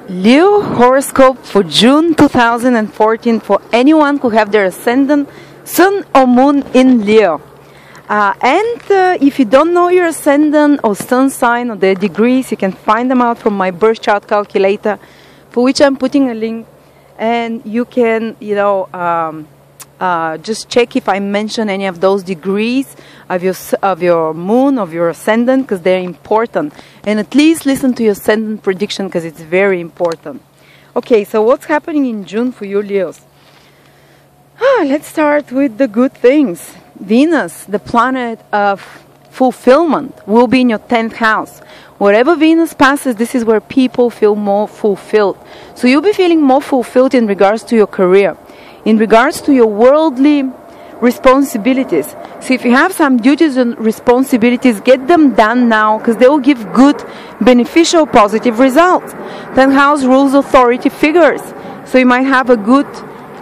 Leo horoscope for June 2014 for anyone who have their ascendant, sun or moon in Leo. If you don't know your ascendant or sun sign or their degrees, you can find them out from my birth chart calculator, for which I'm putting a link, and you can, just check if I mention any of those degrees of your moon, of your ascendant, because they're important. And at least listen to your ascendant prediction, because it's very important. Okay, so what's happening in June for you, Leos? Let's start with the good things. Venus, the planet of fulfillment, will be in your 10th house. Wherever Venus passes, this is where people feel more fulfilled. So you'll be feeling more fulfilled in regards to your career, in regards to your worldly responsibilities. So if you have some duties and responsibilities, get them done now, because they will give good, beneficial, positive results. 10th house rules authority figures. So you might have a good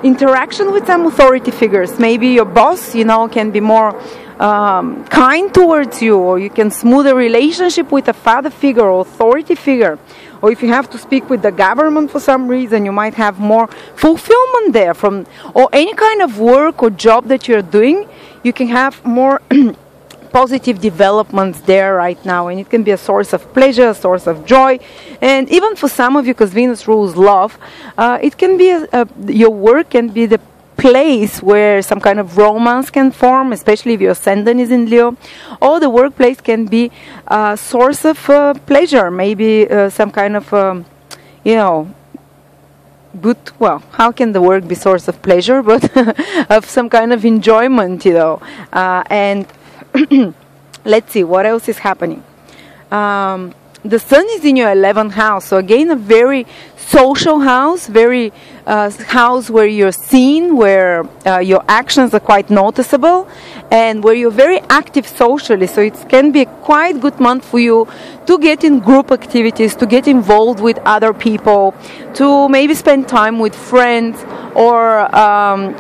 interaction with some authority figures. Maybe your boss, can be more kind towards you, or you can smooth a relationship with a father figure or authority figure. Or if you have to speak with the government for some reason, you might have more fulfillment there or any kind of work or job that you're doing, you can have more positive developments there right now, and it can be a source of pleasure, a source of joy. And even for some of you, because Venus rules love, it can be your work can be the place where some kind of romance can form, especially if your ascendant is in Leo. Or the workplace can be a source of pleasure, maybe some kind of good, well, how can the work be source of pleasure, but of some kind of enjoyment, and let's see what else is happening. The sun is in your 11th house, so again a very social house, very house where you're seen, where your actions are quite noticeable, and where you're very active socially. So it can be a quite good month for you to get in group activities, to get involved with other people, to maybe spend time with friends, or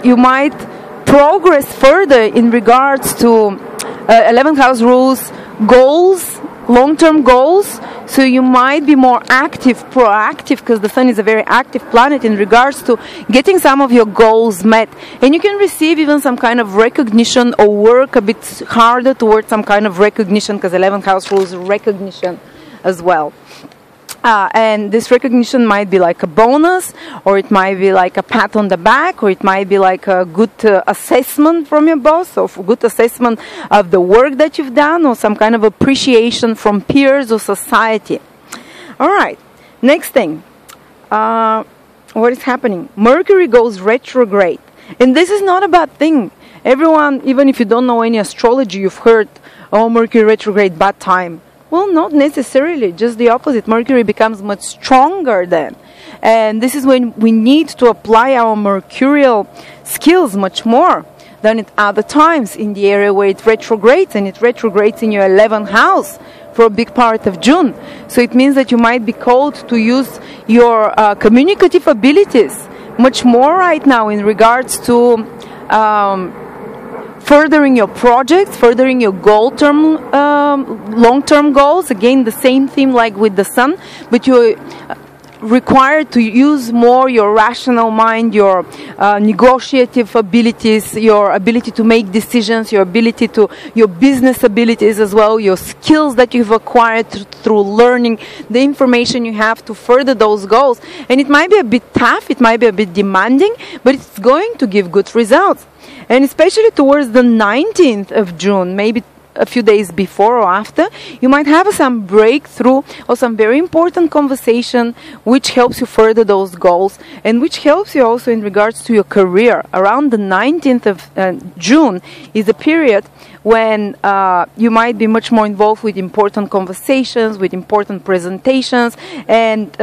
you might progress further in regards to 11th house rules, goals, long-term goals. So you might be more active, proactive, because the sun is a very active planet in regards to getting some of your goals met. And you can receive even some kind of recognition or work a bit harder towards some kind of recognition, because 11th house rules recognition as well. And this recognition might be like a bonus, or it might be like a pat on the back, or it might be like a good assessment from your boss, or good assessment of the work that you've done, or some kind of appreciation from peers or society. All right, next thing. What is happening? Mercury goes retrograde. And this is not a bad thing. Everyone, even if you don't know any astrology, you've heard, oh, Mercury retrograde, bad time. Well, not necessarily, just the opposite. Mercury becomes much stronger then. And this is when we need to apply our mercurial skills much more than at other times in the area where it retrogrades, and it retrogrades in your 11th house for a big part of June. So it means that you might be called to use your communicative abilities much more right now in regards to furthering your projects, furthering your long-term goals. Again, the same theme like with the sun, but you're required to use more your rational mind, your negotiative abilities, your ability to make decisions, your business abilities as well, your skills that you've acquired through learning, the information you have to further those goals. And it might be a bit tough, it might be a bit demanding, but it's going to give good results. And especially towards the 19th of June, maybe a few days before or after, you might have some breakthrough or some very important conversation which helps you further those goals, and which helps you also in regards to your career. Around the 19th of June is a period when you might be much more involved with important conversations, with important presentations, and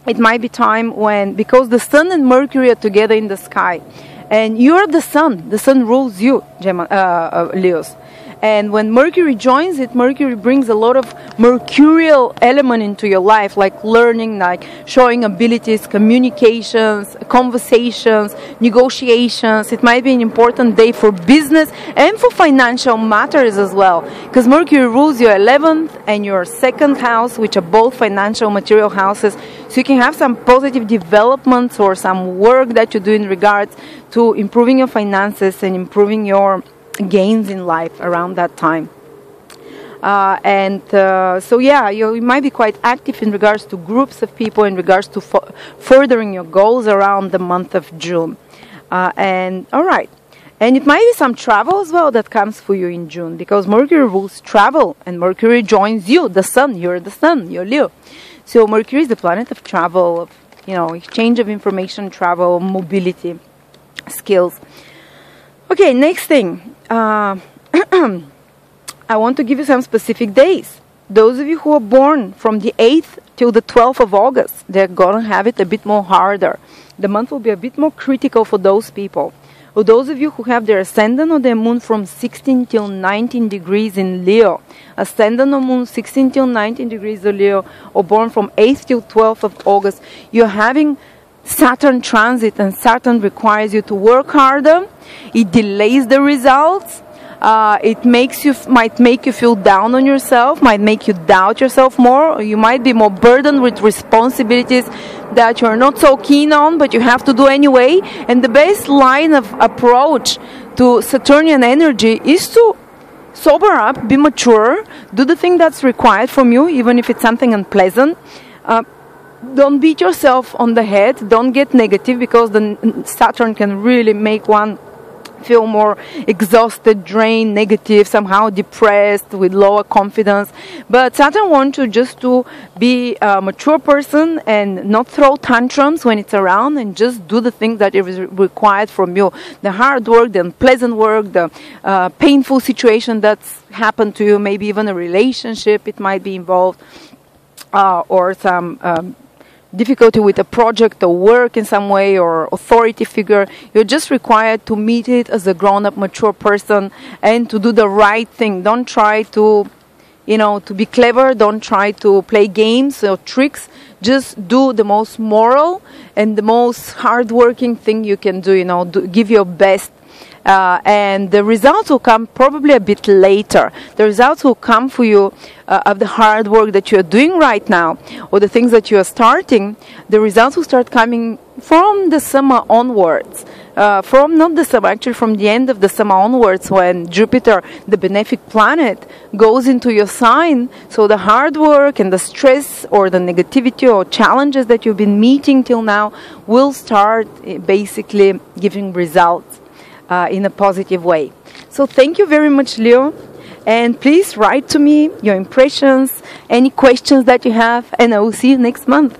it might be time when, because the sun and Mercury are together in the sky, and you're the sun rules you, Leos. And when Mercury joins it, Mercury brings a lot of mercurial element into your life, like learning, like showing abilities, communications, conversations, negotiations. It might be an important day for business and for financial matters as well, because Mercury rules your 11th and your 2nd house, which are both financial material houses. So you can have some positive developments or some work that you do in regards to improving your finances and improving your gains in life around that time. So yeah, you might be quite active in regards to groups of people, in regards to furthering your goals around the month of June. All right. And it might be some travel as well that comes for you in June, because Mercury rules travel, and Mercury joins you, the Sun. You're the Sun, you're Leo. So Mercury is the planet of travel, of, exchange of information, travel, mobility, skills. Okay, next thing. I want to give you some specific days. Those of you who are born from the 8th till the 12th of August, they're going to have it a bit more harder. The month will be a bit more critical for those people. For those of you who have their ascendant or their moon from 16 till 19 degrees in Leo, ascendant or moon 16 till 19 degrees of Leo, or born from 8th till 12th of August, you're having Saturn transit, and Saturn requires you to work harder. It delays the results. It might make you feel down on yourself, might make you doubt yourself more, or you might be more burdened with responsibilities that you're not so keen on, but you have to do anyway. And the best line of approach to Saturnian energy is to sober up, be mature, do the thing that's required from you, even if it's something unpleasant. Don't beat yourself on the head, don't get negative, because the Saturn can really make one feel more exhausted, drained, negative, somehow depressed, with lower confidence. But Saturn wants you just to be a mature person and not throw tantrums when it's around, and just do the things that is required from you. The hard work, the unpleasant work, the painful situation that's happened to you, maybe even a relationship it might be involved, or some difficulty with a project or work in some way, or authority figure. You're just required to meet it as a grown-up, mature person, and to do the right thing. Don't try to, to be clever. Don't try to play games or tricks. Just do the most moral and the most hard-working thing you can do. Give your best. And the results will come probably a bit later. The results will come for you of the hard work that you're doing right now, or the things that you are starting. The results will start coming from the summer onwards. From the end of the summer onwards, when Jupiter, the benefic planet, goes into your sign. So the hard work and the stress or the negativity or challenges that you've been meeting till now will start basically giving results in a positive way. So thank you very much, Leo. And please write to me your impressions, any questions that you have, and I will see you next month.